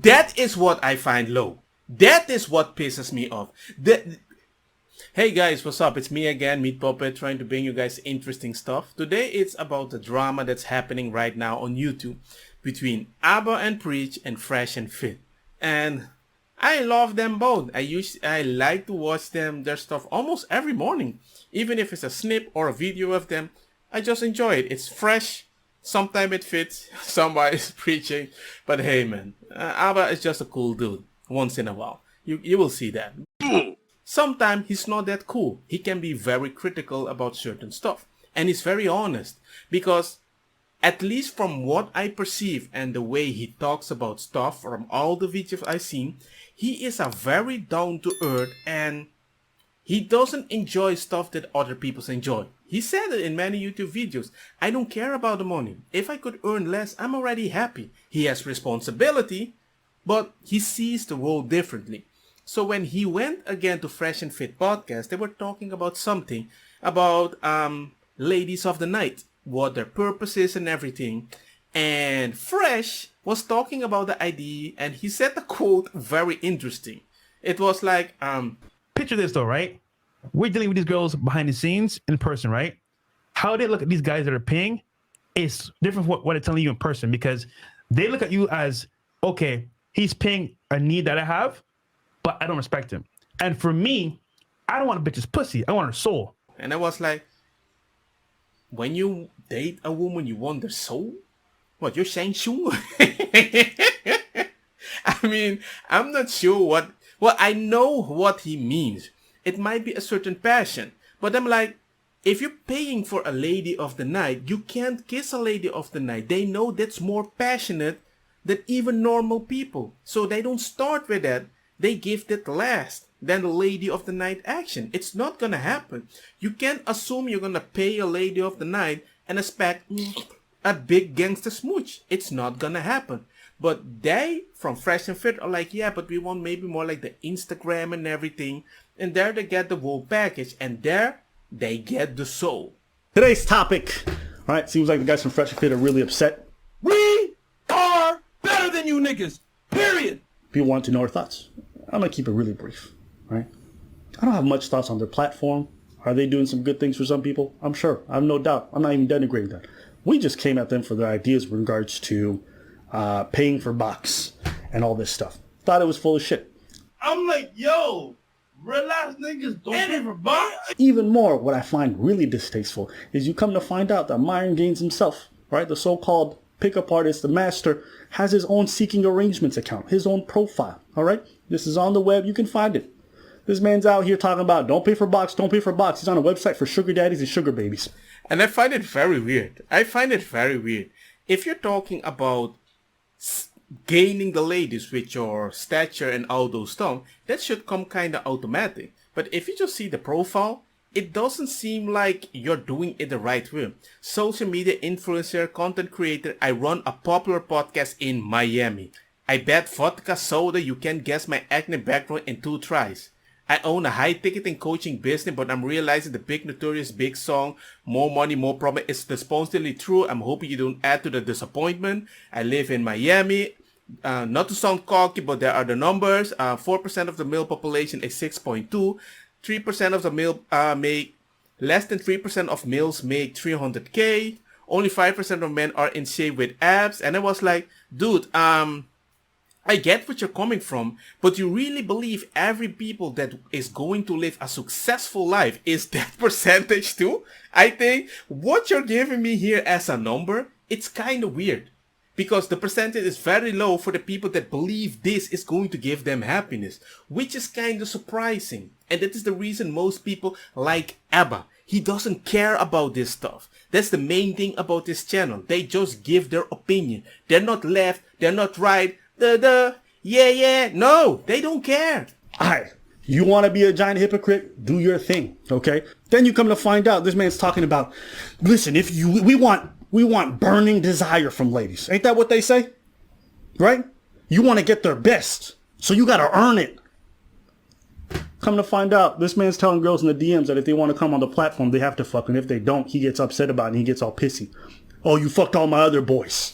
That is what I find low. That is what pisses me off. Hey guys, what's up? It's me again, Meat Puppet, trying to bring you guys interesting stuff. Today it's about the drama that's happening right now on YouTube between ABBA and Preach and Fresh and Fit. And I love them both. I like to watch their stuff almost every morning. Even if it's a snip or a video of them, I just enjoy it. It's fresh. Sometimes it fits. Somebody's preaching. But hey man, ABBA is just a cool dude. Once in a while. You will see that. Sometimes he's not that cool. He can be very critical about certain stuff. And he's very honest. Because at least from what I perceive and the way he talks about stuff from all the videos I've seen, he is a very down to earth and he doesn't enjoy stuff that other people enjoy. He said it in many YouTube videos. I don't care about the money. If I could earn less, I'm already happy. He has responsibility, but he sees the world differently. So when he went again to Fresh and Fit podcast, they were talking about something about ladies of the night, what their purpose is and everything. And Fresh was talking about the idea and he said the quote very interesting. It was like, picture this though, right? We're dealing with these girls behind the scenes in person, right? How they look at these guys that are paying is different from what they're telling you in person, because they look at you as, okay, he's paying a need that I have, but I don't respect him. And for me, I don't want a bitch's pussy. I want her soul. And I was like, when you date a woman, you want their soul? What, you're saying Shung? I mean, I'm not sure what... Well, I know what he means. It might be a certain passion. But I'm like, if you're paying for a lady of the night, you can't kiss a lady of the night. They know that's more passionate than even normal people. So they don't start with that. They give that last than the lady of the night action. It's not gonna happen. You can't assume you're gonna pay a lady of the night and expect a big gangster smooch. It's not gonna happen. But they, from Fresh and Fit, are like, yeah, but we want maybe more like the Instagram and everything. And there they get the whole package. And there they get the soul. Today's topic. All right, seems like the guys from Fresh and Fit are really upset. We are better than you niggas. Period. People want to know our thoughts. I'm going to keep it really brief. Right? I don't have much thoughts on their platform. Are they doing some good things for some people? I'm sure. I have no doubt. I'm not even denigrating that. We just came at them for their ideas with regards to paying for box and all this stuff. Thought it was full of shit. I'm like, yo, relax, niggas. Don't pay for box. Even more, what I find really distasteful is you come to find out that Myron Gaines himself, right, the so-called pickup artist, the master, has his own Seeking Arrangements account, his own profile, all right? This is on the web. You can find it. This man's out here talking about don't pay for box, don't pay for box. He's on a website for sugar daddies and sugar babies. And I find it very weird. If you're talking about gaining the ladies with your stature and all those stuff, that should come kind of automatic. But if you just see the profile, it doesn't seem like you're doing it the right way. Social media influencer, content creator, I run a popular podcast in Miami. I bet vodka soda you can guess my acne background in 2 tries. I own a high-ticketing coaching business, but I'm realizing the big notorious big song, More Money, More Problem, is responsibly true. I'm hoping you don't add to the disappointment. I live in Miami. Not to sound cocky, but there are the numbers. 4% of the male population is 6.2. 3% of the male make less than 3% of males make 300K. Only 5% of men are in shape with abs. And I was like, dude, I get what you're coming from, but you really believe every people that is going to live a successful life is that percentage too? I think what you're giving me here as a number, it's kind of weird. Because the percentage is very low for the people that believe this is going to give them happiness, which is kind of surprising. And that is the reason most people like ABBA. He doesn't care about this stuff. That's the main thing about this channel. They just give their opinion. They're not left, they're not right. No, they don't care. Alright, you want to be a giant hypocrite? Do your thing, okay? Then you come to find out this man's talking about, listen, we want burning desire from ladies. Ain't that what they say? Right? You want to get their best, so you got to earn it. Come to find out, this man's telling girls in the DMs that if they want to come on the platform, they have to fuck, and if they don't, he gets upset about it and he gets all pissy. Oh, you fucked all my other boys.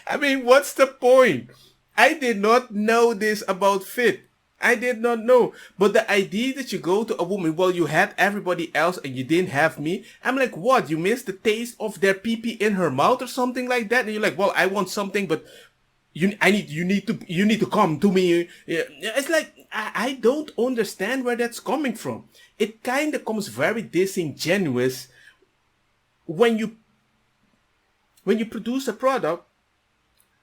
I mean, what's the point? I did not know this about Fit. I did not know. But the idea that you go to a woman, well, you had everybody else and you didn't have me. I'm like, what? You missed the taste of their pee-pee in her mouth or something like that? And you're like, well, I want something, but you need to come to me. Yeah. It's like, I don't understand where that's coming from. It kind of comes very disingenuous when you produce a product,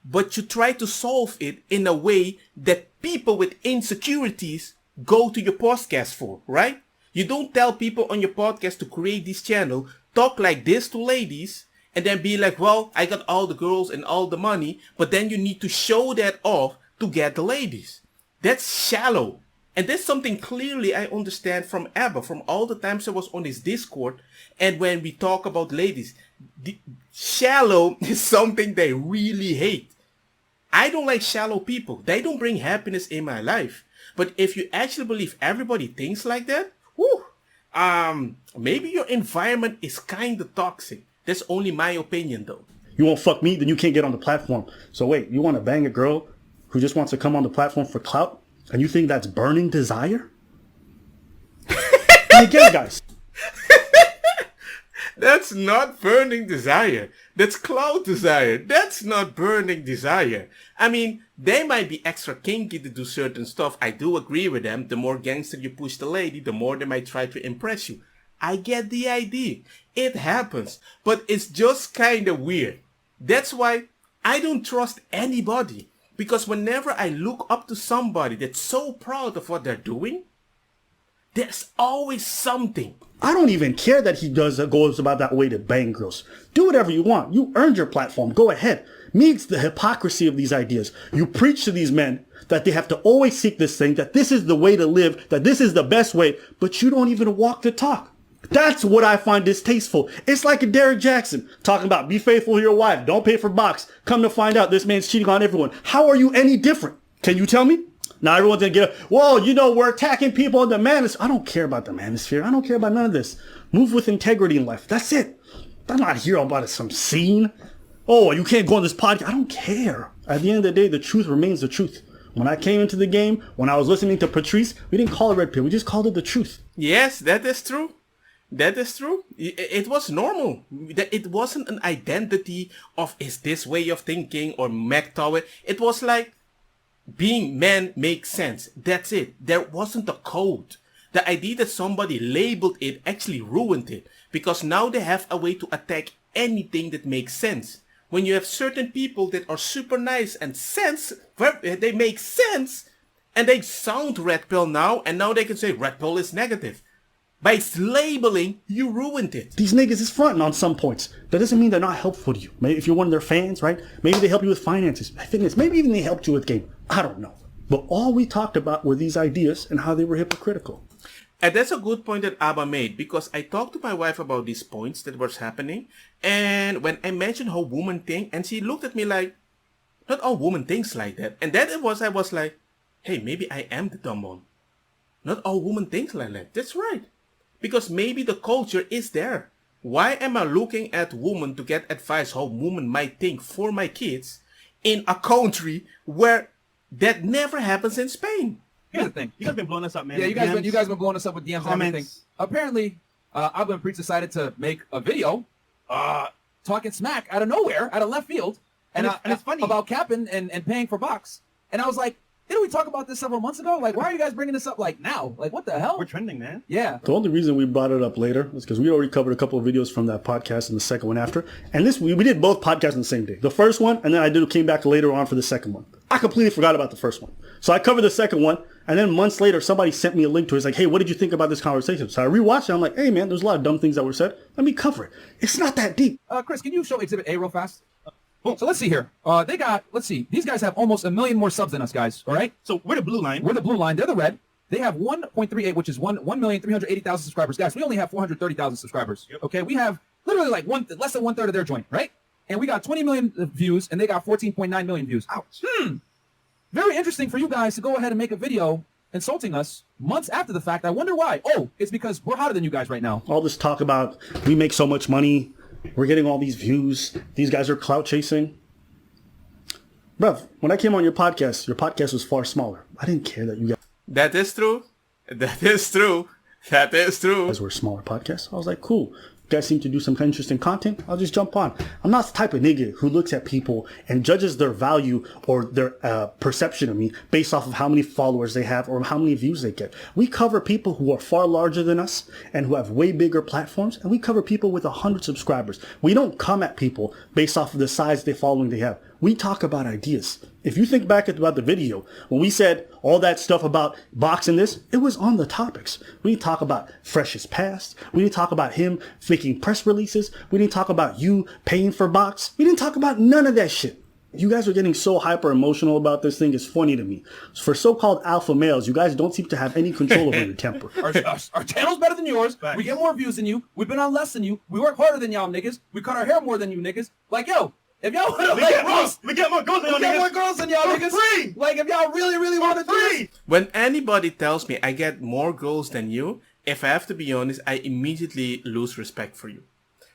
but you try to solve it in a way that people with insecurities go to your podcast for, right? You don't tell people on your podcast to create this channel, talk like this to ladies, and then be like, well, I got all the girls and all the money, but then you need to show that off to get the ladies. That's shallow. And that's something clearly I understand from Abba, from all the times I was on his Discord, and when we talk about ladies. Shallow is something they really hate. I don't like shallow people. They don't bring happiness in my life. But if you actually believe everybody thinks like that, maybe your environment is kind of toxic. That's only my opinion, though. You won't fuck me, then you can't get on the platform. So wait, you want to bang a girl who just wants to come on the platform for clout? And you think that's burning desire? I get it, guys. That's not burning desire. That's clout desire. That's not burning desire. I mean, they might be extra kinky to do certain stuff. I do agree with them. The more gangster you push the lady, the more they might try to impress you. I get the idea. It happens. But it's just kind of weird. That's why I don't trust anybody. Because whenever I look up to somebody that's so proud of what they're doing, there's always something. I don't even care that he goes about that way to bang girls. Do whatever you want. You earned your platform. Go ahead. Me, it's the hypocrisy of these ideas. You preach to these men that they have to always seek this thing, that this is the way to live, that this is the best way, but you don't even walk the talk. That's what I find distasteful. It's like a Derek Jackson talking about be faithful to your wife, don't pay for box. Come to find out this man's cheating on everyone. How are you any different? Can you tell me? Now everyone's gonna get up, well, we're attacking people in the manosphere. I don't care about the manosphere. I don't care about none of this. Move with integrity in life. That's it. I'm not here about some scene. Oh, you can't go on this podcast. I don't care. At the end of the day, the truth remains the truth. When I came into the game, when I was listening to Patrice, we didn't call it Red Pill. We just called it the truth. Yes, that is true. That is true. It was normal. It wasn't an identity of is this way of thinking or MacTower. It was like, being man makes sense. That's it. There wasn't a code. The idea that somebody labeled it actually ruined it. Because now they have a way to attack anything that makes sense. When you have certain people that are super nice and they make sense. And they sound Red Pill now. And now they can say Red Pill is negative. By labeling, you ruined it. These niggas is fronting on some points. That doesn't mean they're not helpful to you. Maybe if you're one of their fans, right? Maybe they help you with finances, fitness. Maybe even they helped you with game. I don't know. But all we talked about were these ideas and how they were hypocritical. And that's a good point that Abba made, because I talked to my wife about these points that was happening. And when I mentioned how women think, and she looked at me like, not all women thinks like that. And then I was like, hey, maybe I am the dumb one. Not all women think like that. That's right. Because maybe the culture is there. Why am I looking at women to get advice how women might think for my kids in a country where that never happens in Spain? Here's the thing. You guys been blowing us up, man. Yeah, you guys been blowing us up with DMs and everything. Apparently, Abba and Preach decided to make a video talking smack out of nowhere, out of left field, and it's funny about capping and paying for box. And I was like, didn't we talk about this several months ago? Like, why are you guys bringing this up like now? Like, what the hell? We're trending, man. Yeah. The only reason we brought it up later is because we already covered a couple of videos from that podcast and the second one after. And we did both podcasts on the same day. The first one, and then came back later on for the second one. I completely forgot about the first one. So I covered the second one, and then months later, somebody sent me a link to it. It's like, hey, what did you think about this conversation? So I rewatched it. I'm like, hey, man, there's a lot of dumb things that were said. Let me cover it. It's not that deep. Chris, can you show Exhibit A real fast? So let's see here. Let's see. These guys have almost 1 million more subs than us, guys. All right? So we're the blue line. We're the blue line. They're the red. They have 1.38, which is 1,380,000 subscribers. Guys, we only have 430,000 subscribers. Yep. Okay? We have literally like less than 1/3 of their joint, right? And we got 20 million views, and they got 14.9 million views. Ouch. Very interesting for you guys to go ahead and make a video insulting us months after the fact. I wonder why. Oh, it's because we're hotter than you guys right now. All this talk about we make so much money, we're getting all these views, these guys are clout chasing. Bruv, when I came on your podcast was far smaller. I didn't care that you That is true. That is true. That is true. guys were a smaller podcast. I was like, cool. You guys seem to do some kind of interesting content. I'll just jump on. I'm not the type of nigga who looks at people and judges their value or their perception of me based off of how many followers they have or how many views they get. We cover people who are far larger than us and who have way bigger platforms, and we cover people with 100 subscribers. We don't come at people based off of the size of the following they have. We talk about ideas. If you think back about the video, when we said all that stuff about boxing this, it was on the topics. We didn't talk about Fresh's past. We didn't talk about him making press releases. We didn't talk about you paying for box. We didn't talk about none of that shit. You guys are getting so hyper emotional about this thing. It's funny to me. For so-called alpha males, you guys don't seem to have any control over your temper. Our channel's better than yours. We get more views than you. We've been on less than you. We work harder than y'all niggas. We cut our hair more than you niggas. Like, yo, if y'all want to like roast, We get more girls than we y'all get more niggas. girls than y'all For niggas. free. Like, if y'all really want to do this, When anybody tells me I get more girls than you, if I have to be honest, I immediately lose respect for you.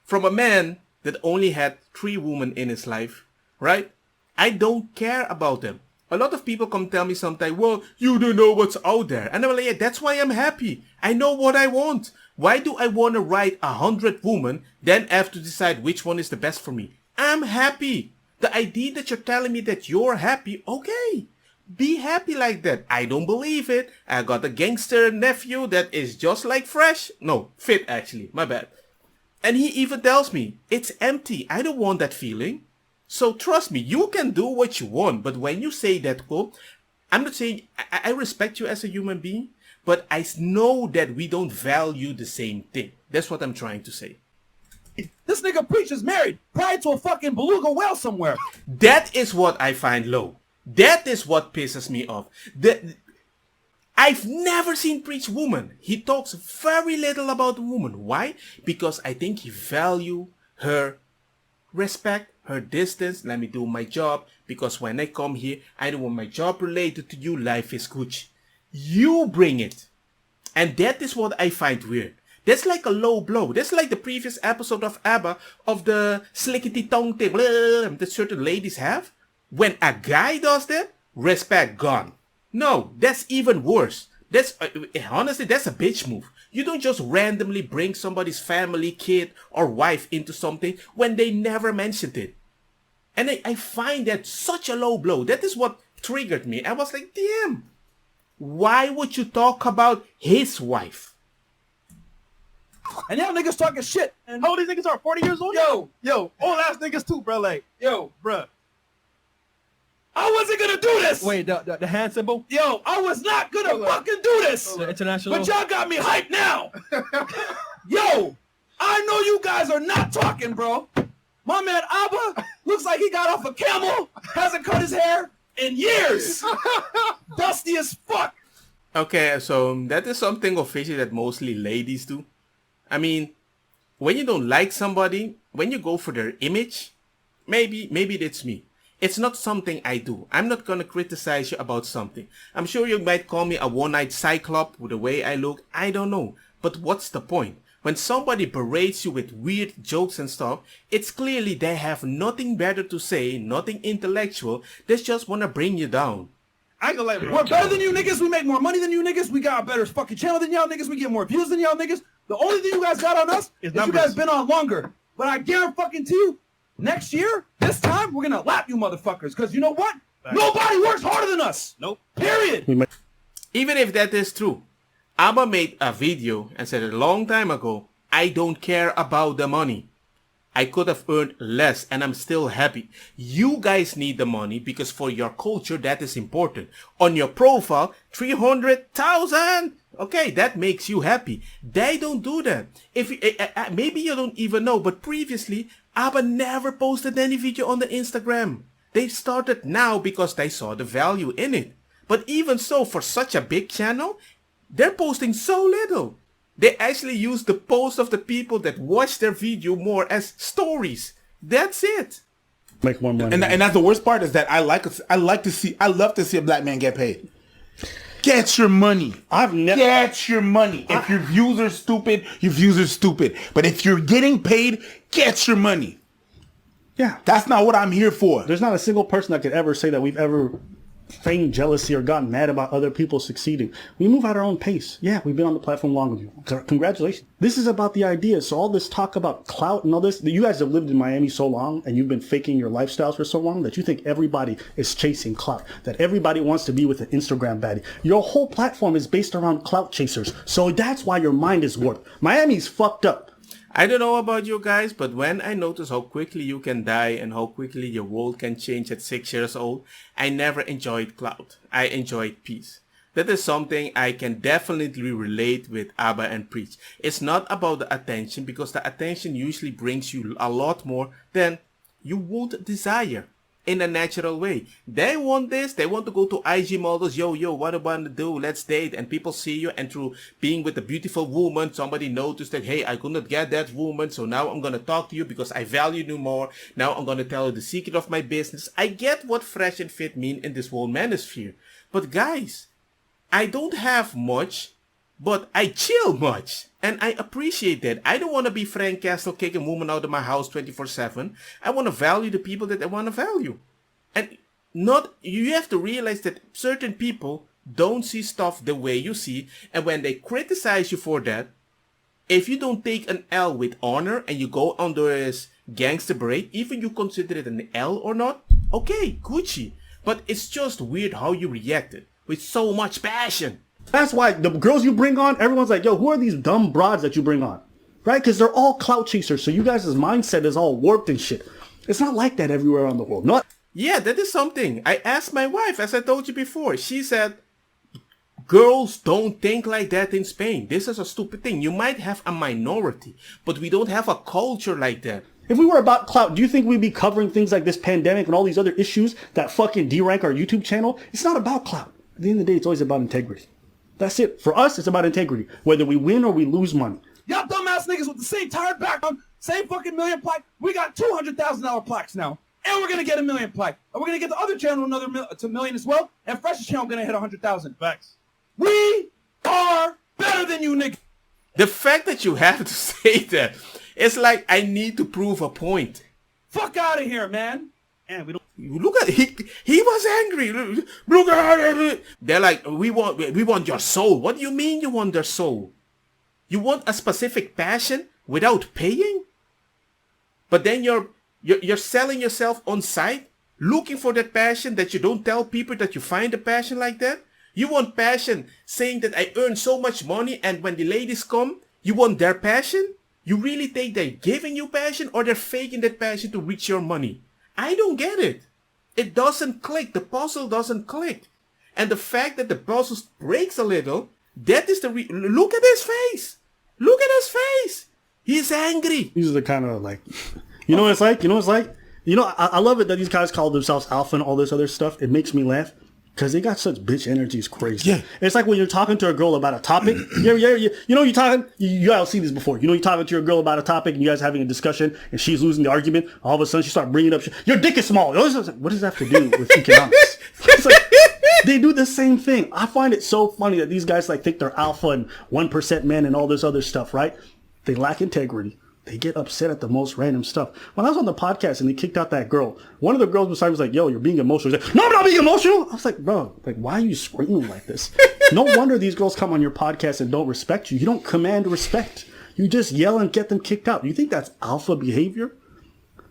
From a man that only had 3 women in his life, right? I don't care about them. A lot of people come tell me sometimes, well, you don't know what's out there. And I'm like, yeah, that's why I'm happy. I know what I want. Why do I want to ride 100 women, then have to decide which one is the best for me? I'm happy. The idea that you're telling me that you're happy, okay. Be happy like that. I don't believe it. I got a gangster nephew that is just like Fresh. No, Fit actually. My bad. And he even tells me, it's empty. I don't want that feeling. So trust me, you can do what you want. But when you say that quote, I'm not saying I respect you as a human being, but I know that we don't value the same thing. That's what I'm trying to say. this nigga preacher's married, probably to a fucking beluga whale somewhere. That is what I find low. That is what pisses me off. I've never seen Preach woman. He talks very little about the woman. Why? Because I think he value her respect, her distance. Let me do my job. Because when I come here, I don't want my job related to you. Life is good. You bring it. And that is what I find weird. That's like a low blow. That's like the previous episode of ABBA of the slickety tongue thing that certain ladies have. When a guy does that, respect gone. No, that's even worse. That's honestly, that's a bitch move. You don't just randomly bring somebody's family, kid, or wife into something when they never mentioned it. And I find that such a low blow. That is what triggered me. I was like, damn, why would you talk about his wife? And y'all niggas talking shit. And How old these niggas are? 40 years old? Yo, old ass niggas too, bro. Like, yo, bruh. I wasn't gonna do this. Wait, the hand symbol? Yo, I was not gonna fucking do this. The international? But y'all got me hyped now. Yo, I know you guys are not talking, bro. My man Abba looks like he got off a camel, hasn't cut his hair in years. Dusty as fuck. Okay, so that is something officially that mostly ladies do. I mean, when you don't like somebody, when you go for their image, maybe that's me. It's not something I do. I'm not gonna criticize you about something. I'm sure you might call me a one-eyed cyclop with the way I look. I don't know. But what's the point? When somebody berates you with weird jokes and stuff, it's clearly they have nothing better to say, nothing intellectual. They just wanna bring you down. I ain't gonna lie, bro. We're better than you niggas. We make more money than you niggas. We got a better fucking channel than y'all niggas. We get more views than y'all niggas. The only thing you guys got on us is you numbers. guys been on longer. But I guarantee you, next year, this time, we're gonna lap you motherfuckers. Because you know what? Nobody works harder than us. Nope. Period. Even if that is true, ABBA made a video and said a long time ago, I don't care about the money. I could have earned less and I'm still happy. You guys need the money because for your culture that is important. On your profile, 300,000. Okay, that makes you happy. They don't do that. If maybe you don't even know, but previously ABBA never posted any video on the Instagram. They started now because they saw the value in it. But even so, for such a big channel, they're posting so little. They actually use the posts of the people that watch their video more as stories. That's it. Make more money. And that's the worst part is that I love to see a black man get paid. Get your money. I've never. Get your money. If your views are stupid, your views are stupid. But if you're getting paid, get your money. Yeah. That's not what I'm here for. There's not a single person that could ever say that we've ever feigned jealousy or gotten mad about other people succeeding. We move at our own pace. Yeah, we've been on the platform longer than you. Congratulations. This is about the idea. So all this talk about clout and all this, you guys have lived in Miami so long and you've been faking your lifestyles for so long that you think everybody is chasing clout, that everybody wants to be with an Instagram baddie. Your whole platform is based around clout chasers. So that's why your mind is warped. Miami's fucked up. I don't know about you guys, but when I notice how quickly you can die and how quickly your world can change at 6 years old, I never enjoyed clout. I enjoyed peace. That is something I can definitely relate with Abba and Preach. It's not about the attention, because the attention usually brings you a lot more than you would desire in a natural way. They want this, they want to go to IG models, yo, what do I want to do? Let's date. And people see you, and through being with a beautiful woman, somebody noticed that, hey, I could not get that woman, so now I'm going to talk to you because I value you more. Now I'm going to tell you the secret of my business. I get what fresh and fit mean in this whole manosphere. But guys, I don't have much, but I chill much. And I appreciate that. I don't want to be Frank Castle kicking women out of my house 24/7. I want to value the people that I want to value. And you have to realize that certain people don't see stuff the way you see. And when they criticize you for that, if you don't take an L with honor and you go under his gangster braid, even you consider it an L or not, okay, Gucci. But it's just weird how you reacted with so much passion. That's why the girls you bring on, everyone's like, yo, who are these dumb broads that you bring on? Right? Because they're all clout chasers. So you guys' mindset is all warped and shit. It's not like that everywhere around the world. Not. Yeah, that is something. I asked my wife, as I told you before. She said, girls don't think like that in Spain. This is a stupid thing. You might have a minority, but we don't have a culture like that. If we were about clout, do you think we'd be covering things like this pandemic and all these other issues that fucking derank our YouTube channel? It's not about clout. At the end of the day, it's always about integrity. That's it. For us, it's about integrity. Whether we win or we lose money. Y'all dumbass niggas with the same tired background, same fucking million plaque. We got $200,000 plaques now. And we're going to get a million plaque. And we're going to get the other channel another million as well. And Fresh's channel going to hit 100,000. Facts. We are better than you niggas. The fact that you have to say that, it's like I need to prove a point. Fuck out of here, man. And we don't. Look at he was angry. Look at it. They're like, we want your soul. What do you mean you want their soul? You want a specific passion without paying? But then you're selling yourself on site, looking for that passion that you don't tell people that you find a passion like that? You want passion saying that I earn so much money, and when the ladies come, you want their passion? You really think they're giving you passion, or they're faking that passion to reach your money? I don't get it. It doesn't click. The puzzle doesn't click. And the fact that the puzzle breaks a little, that is the look at his face. Look at his face. He's angry. These are the kind of like, you know what it's like? You know what it's like? You know, I love it that these guys call themselves alpha and all this other stuff. It makes me laugh. Because they got such bitch energy, it's crazy. Yeah. It's like when you're talking to a girl about a topic. You know, you're talking, you guys seen this before. You know, you're talking to your girl about a topic and you guys having a discussion and she's losing the argument. All of a sudden she starts bringing up, your dick is small. What does that have to do with economics? It's like, they do the same thing. I find it so funny that these guys like think they're alpha and 1% men and all this other stuff, right? They lack integrity. They get upset at the most random stuff. When I was on the podcast and they kicked out that girl, one of the girls beside me was like, yo, you're being emotional. He's like, no, I'm not being emotional. I was like, bro, like, why are you screaming like this? No wonder these girls come on your podcast and don't respect you. You don't command respect. You just yell and get them kicked out. You think that's alpha behavior?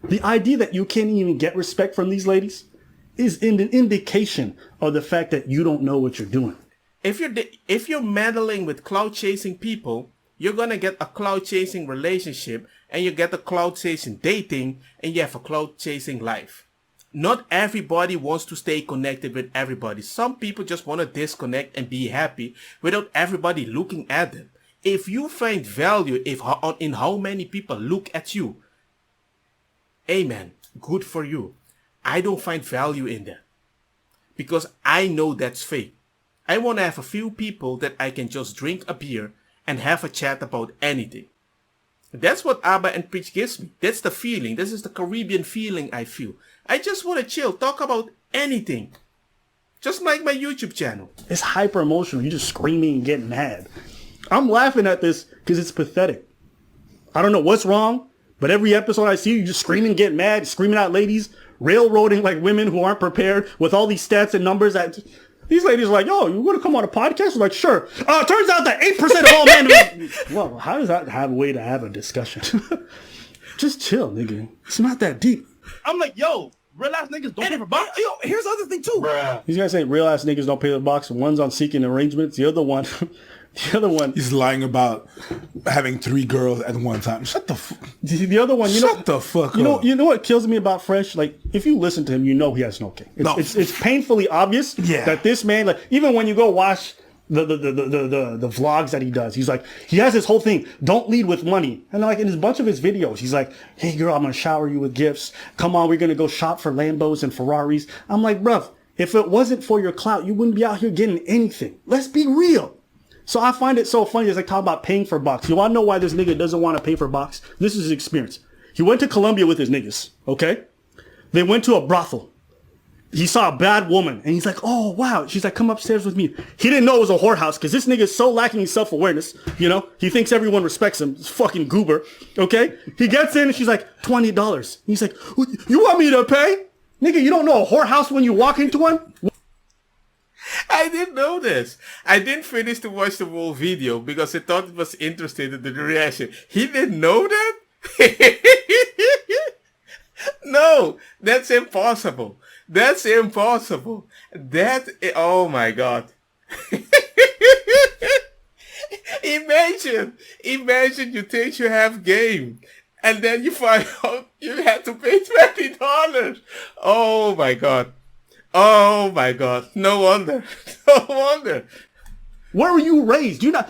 The idea that you can't even get respect from these ladies is an indication of the fact that you don't know what you're doing. If you're meddling with cloud chasing people, you're going to get a cloud chasing relationship, and you get a cloud chasing dating, and you have a cloud chasing life. Not everybody wants to stay connected with everybody. Some people just want to disconnect and be happy without everybody looking at them. If you find value in how many people look at you, amen, good for you. I don't find value in that because I know that's fake. I want to have a few people that I can just drink a beer and have a chat about anything. That's what Abba and Preach gives me. That's the feeling. This is the Caribbean feeling I feel. I just want to chill, talk about anything. Just like my YouTube channel. It's hyper emotional. You're just screaming and getting mad. I'm laughing at this because it's pathetic. I don't know what's wrong, But every episode I see you just screaming, get mad, screaming at ladies, railroading like women who aren't prepared with all these stats and numbers that these ladies are like, yo, you want to come on a podcast? I'm like, sure. Turns out that 8% of all men. Well, how does that have a way to have a discussion? Just chill, nigga. It's not that deep. I'm like, yo, real ass niggas don't pay for box. Yo, here's the other thing too. These guys say real ass niggas don't pay the box. One's on seeking arrangements. The other one. He's lying about having 3 girls at one time. Shut the fuck. The other one, Shut the fuck up. You know what kills me about Fresh? Like, if you listen to him, you know he has no game. It's painfully obvious that this man, like, even when you go watch the vlogs that he does, he's like, he has this whole thing, don't lead with money. And like in a bunch of his videos, he's like, hey girl, I'm gonna shower you with gifts. Come on, we're gonna go shop for Lambos and Ferraris. I'm like, bruv, if it wasn't for your clout, you wouldn't be out here getting anything. Let's be real. So I find it so funny as I talk about paying for box. You want to know why this nigga doesn't want to pay for box? This is his experience. He went to Colombia with his niggas, okay? They went to a brothel. He saw a bad woman, and he's like, oh, wow. She's like, come upstairs with me. He didn't know it was a whorehouse, because this nigga is so lacking in self-awareness, you know? He thinks everyone respects him. He's fucking goober, okay? He gets in, and she's like, $20. He's like, you want me to pay? Nigga, you don't know a whorehouse when you walk into one? I didn't know this. I didn't finish to watch the whole video because I thought it was interesting in the reaction. He didn't know that? No, that's impossible. That's impossible. Oh my God. Imagine you think you have game and then you find out you had to pay $20. Oh my God. Oh my God. No wonder. No wonder. Where were you raised? I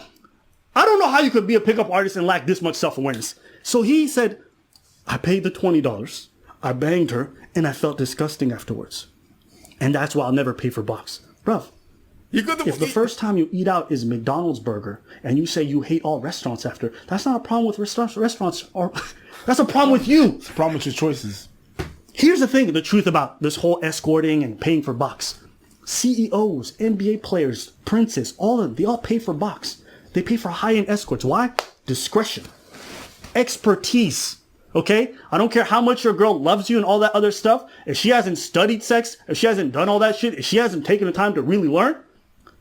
don't know how you could be a pickup artist and lack this much self-awareness. So he said, I paid the $20. I banged her and I felt disgusting afterwards. And that's why I'll never pay for box. Bruv, if the first time you eat out is McDonald's burger and you say you hate all restaurants after, that's not a problem with restaurants or that's a problem with you. It's a problem with your choices. Here's the thing, the truth about this whole escorting and paying for box. CEOs, NBA players, princes, all of them, they all pay for box. They pay for high-end escorts. Why? Discretion. Expertise. Okay? I don't care how much your girl loves you and all that other stuff. If she hasn't studied sex, if she hasn't done all that shit, if she hasn't taken the time to really learn,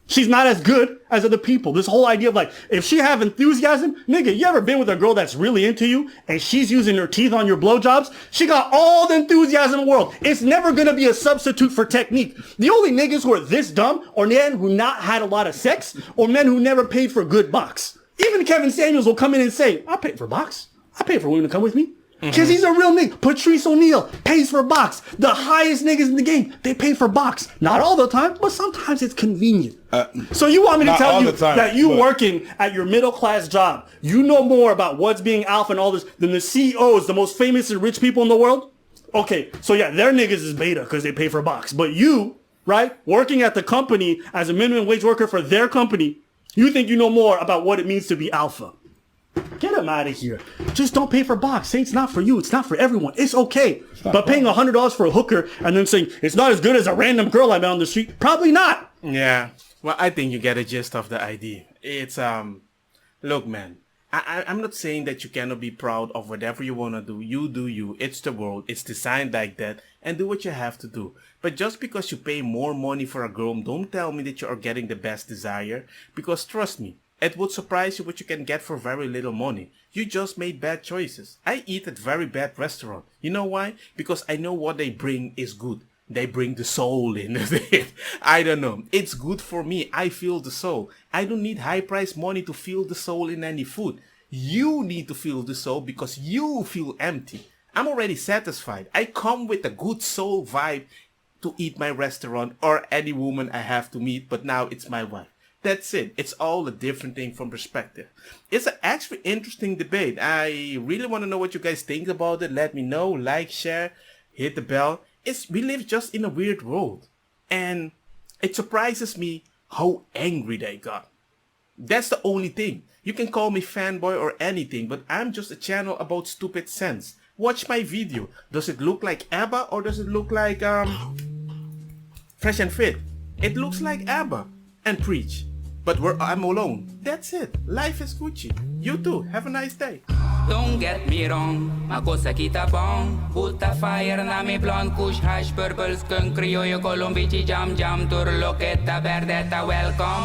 she's not as good as other people. This whole idea of like, if she have enthusiasm, nigga, you ever been with a girl that's really into you and she's using her teeth on your blowjobs? She got all the enthusiasm in the world. It's never gonna be a substitute for technique. The only niggas who are this dumb are men who not had a lot of sex or men who never paid for good box. Even Kevin Samuels will come in and say, I paid for box. I paid for women to come with me. Because he's a real nigga. Patrice O'Neal pays for box. The highest niggas in the game, they pay for box. Not all the time, but sometimes it's convenient. So you want me to tell you that you working at your middle class job, you know more about what's being alpha and all this than the CEOs, the most famous and rich people in the world? Okay, so yeah, their niggas is beta because they pay for box. But you, right, working at the company as a minimum wage worker for their company, you think you know more about what it means to be alpha. Get him out of here. Just don't pay for box. Say it's not for you. It's not for everyone. It's okay. But paying $100 for a hooker and then saying it's not as good as a random girl I met on the street, probably not. Yeah. Well, I think you get a gist of the idea. It's, look, man, I'm not saying that you cannot be proud of whatever you want to do. You do you. It's the world. It's designed like that. And do what you have to do. But just because you pay more money for a girl, don't tell me that you are getting the best desire. Because trust me, it would surprise you what you can get for very little money. You just made bad choices. I eat at very bad restaurant. You know why? Because I know what they bring is good. They bring the soul in. I don't know. It's good for me. I feel the soul. I don't need high price money to feel the soul in any food. You need to feel the soul because you feel empty. I'm already satisfied. I come with a good soul vibe to eat my restaurant or any woman I have to meet, but now it's my wife. That's it. It's all a different thing from perspective. It's an actually interesting debate. I really want to know what you guys think about it. Let me know. Like, share, hit the bell. We live just in a weird world. And it surprises me how angry they got. That's the only thing. You can call me fanboy or anything, but I'm just a channel about stupid sense. Watch my video. Does it look like ABBA or does it look like Fresh and Fit? It looks like ABBA. And preach. But I'm alone. That's it. Life is Gucci. You too. Have a nice day. Don't get me wrong, ma cosa kita bong. Put a fire na mi blonde, kush hash, purple skunk, criollo, colombici, jam, jam, turloqueta, verdeta, welcome.